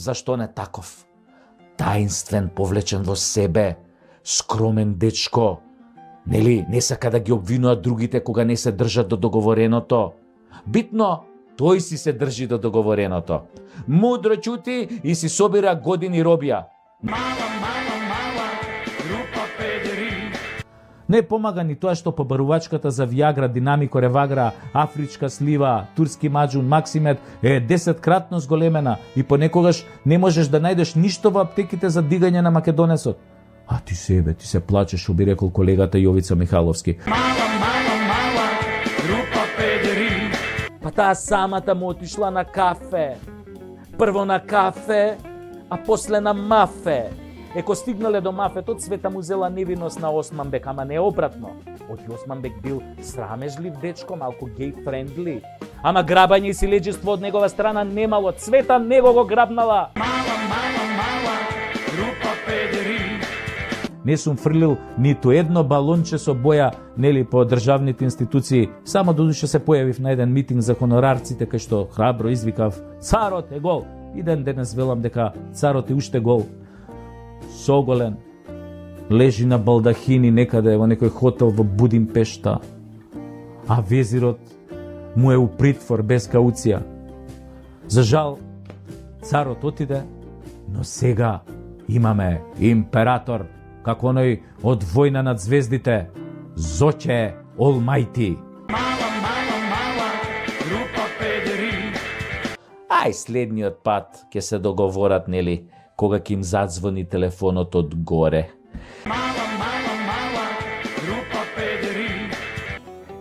зашто не таков? Таинствен, повлечен во себе, скромен дечко. Нели, не сака да ги обвинува другите кога не се држат до договореното. Битно, тој си се држи до договореното. Мудро чути и си собира години робија. Не помага ни тоа што побарувачката за Виагра, Динамико, Ревагра, Афричка слива, турски маджун, Максимед е 10-кратно зголемена и понекогаш не можеш да најдеш ништо во аптеките за дигање на македонесот. А ти се плачеш, што би рекол колегата Јовица Михаловски. Мала, рупа педери. Па таа самата му отишла на кафе. Прво на кафе, а после на мафе. Еко стигнале до мафето, Цвета му зела невиност на Османбек, ама не обратно. Оти Османбек бил срамежлив дечко, малку гей-френдли. Ама грабање и силеđество од негова страна немало. Цвета него го грабнала. Мала, рупа педери. Не сум фрлил ниту едно балонче со боја, нели, по државните институции. Само додуше се појавив на еден митинг за хонорарците, кај што храбро извикав: "Царот е гол!" И денес велам дека царот е уште гол. Соголен, лежи на балдахини некаде во некој хотел во Будимпешта, а везирот му е у притвор без кауција. За жал, царот отиде, но сега имаме император, како оној од Војна над звездите, Зоќе Олмајти. Мала, рупа педери. Ај, следниот пат ќе се договорат, нели, кога ќе им задзвони телефонот од горе. Мала, рупа педери.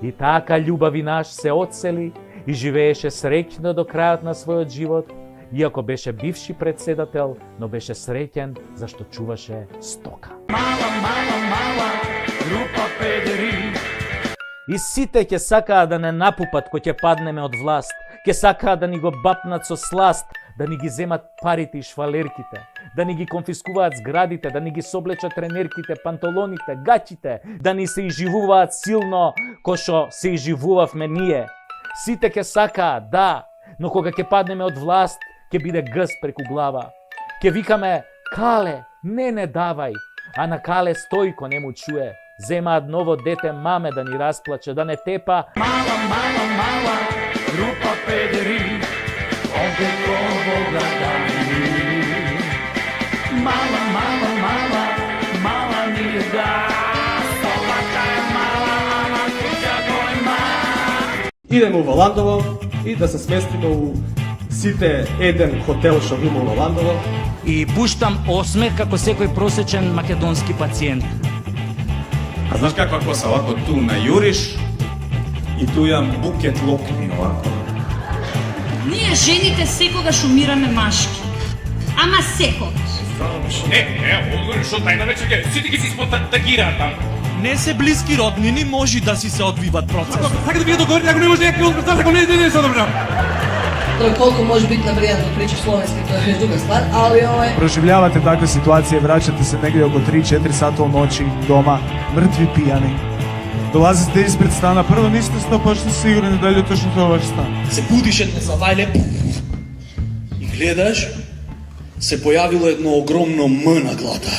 И така љубави наш се одсели и живееше среќно до крајот на својот живот, иако беше бивши председател, но беше среќен зашто чуваше стока. Мала, рупа педери. И сите ќе сакаа да не напупат кој ќе паднеме од власт, ќе сакаа да ни го бапнат со сласт, да ни ги земат парите и швалерките, да ни ги конфискуваат зградите, да ни ги соблечат тренерките, панталоните, гачите, да ни се изживуваат силно, кој што се изживувавме ние. Сите ќе сакаат, да, но кога ќе паднеме од власт, ќе биде гъс преку глава. Ќе викаме: "Кале, не давај", а на Кале Стојко не му чуе. Земаат ново дете маме да ни расплаче, да не тепа. Мала, рупа педери. Мала ни да. Идеме во Ландово и да се сместиме у сите еден хотел што има во Ландово. И пуштам осмех како секој просечен македонски пациент. А знаеш каква коса, овако ту најуриш и ту јам букет локни овако. Ние жените секогаш умираме машки. Ама секогаш. Што тајна вечер ќе сите ги се испонтагираат таму. Не се блиски роднини, може да си се одвиват процесот. Сака да ви договорите, ако не може некој од ако не се добро. Тоа колку може бит навријатно да причаш словенски, тоа е друга ствар, али Проживljavate таква ситуација, враќате се негде околу 3-4 сата од ноќи дома, мртви пијани. Долазите испред стана, прво не сте 100% сигурни дали точно тоа ваш стан. Се будиш една завајле и гледаш, се појавило едно огромно М на глата.